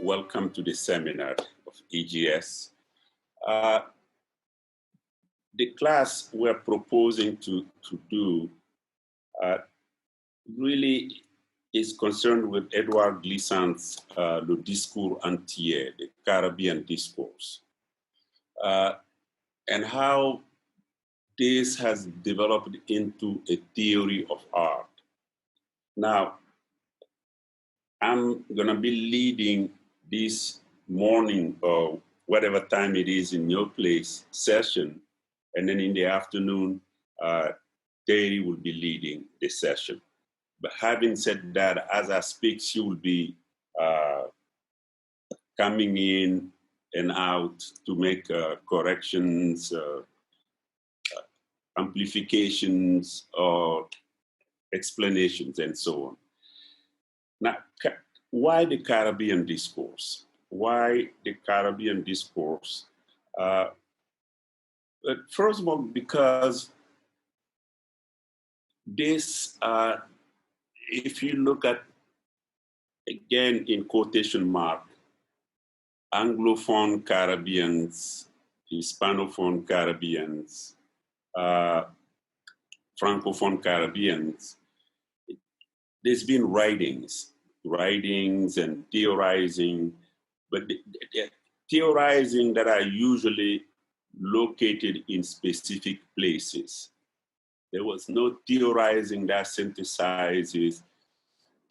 welcome to the seminar of EGS. The class we're proposing to do really is concerned with Edouard Glissant's Le Discours Entier, the Caribbean Discourse, and how this has developed into a theory of art. Now, I'm gonna be leading this morning or whatever time it is in your place session, and then in the afternoon, Terri will be leading the session. But having said that, as I speak, she will be coming in and out to make corrections, amplifications, or explanations, and so on. Now, why the Caribbean discourse? Why the Caribbean discourse? First of all, because this, if you look at, again, in quotation mark, Anglophone Caribbeans, Hispanophone Caribbeans, Francophone Caribbeans, there's been writings and theorizing, but the theorizing that are usually located in specific places. There was no theorizing that synthesizes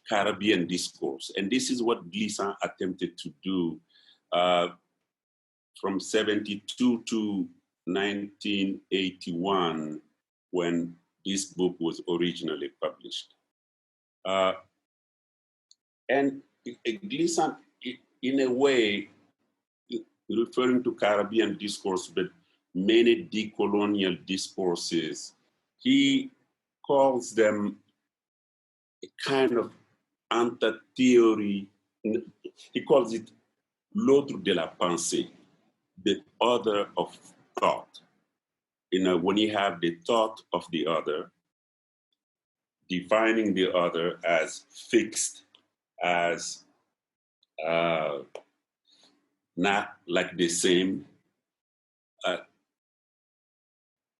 Caribbean discourse. And this is what Glissant attempted to do from 72 to 1981, when this book was originally published. And Glissant, in a way, referring to Caribbean discourse, but many decolonial discourses, he calls them a kind of anti-theory. He calls it l'autre de la pensée, the other of thought. When you have the thought of the other, defining the other as fixed, as not like the same.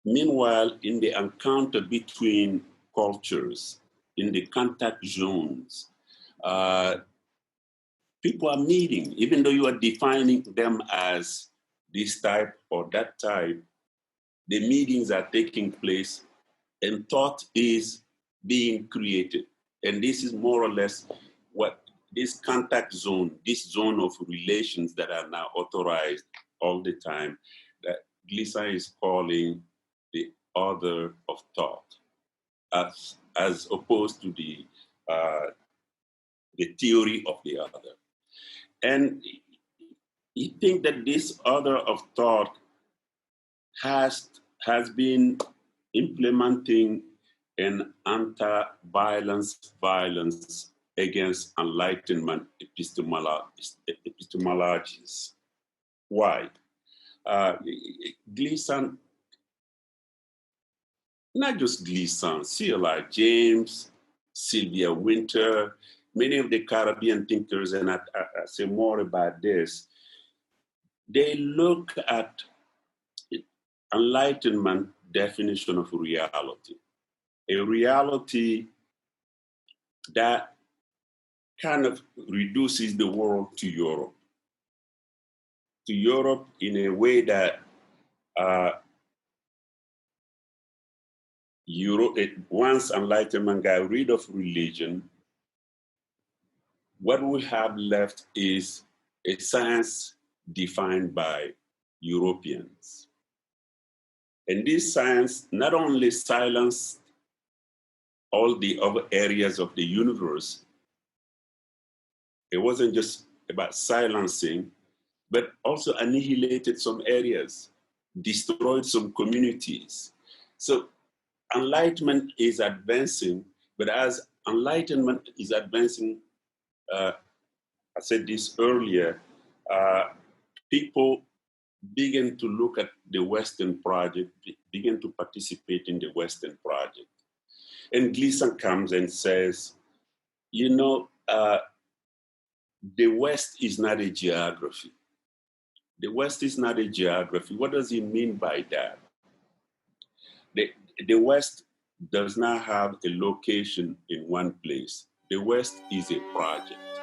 Meanwhile, in the encounter between cultures, in the contact zones, people are meeting, even though you are defining them as this type or that type, the meetings are taking place and thought is being created. And this is more or less what this contact zone, this zone of relations that are now authorized all the time, that Glissant is calling the other of thought, as opposed to the theory of the other. And you think that this other of thought has been implementing an violence against Enlightenment epistemologies. Why? Glissant, not just Glissant, C.L.R. James, Sylvia Wynter, many of the Caribbean thinkers, and I say more about this, they look at Enlightenment definition of reality, a reality that kind of reduces the world to Europe in a way that once Enlightenment got rid of religion, what we have left is a science defined by Europeans. And this science not only silenced all the other areas of the universe, it wasn't just about silencing, but also annihilated some areas, destroyed some communities. So Enlightenment is advancing, but as Enlightenment is advancing, I said this earlier, people begin to look at the Western project, begin to participate in the Western project. And Glissant comes and says, the West is not a geography. The West is not a geography. What does he mean by that? The West does not have a location in one place. The West is a project.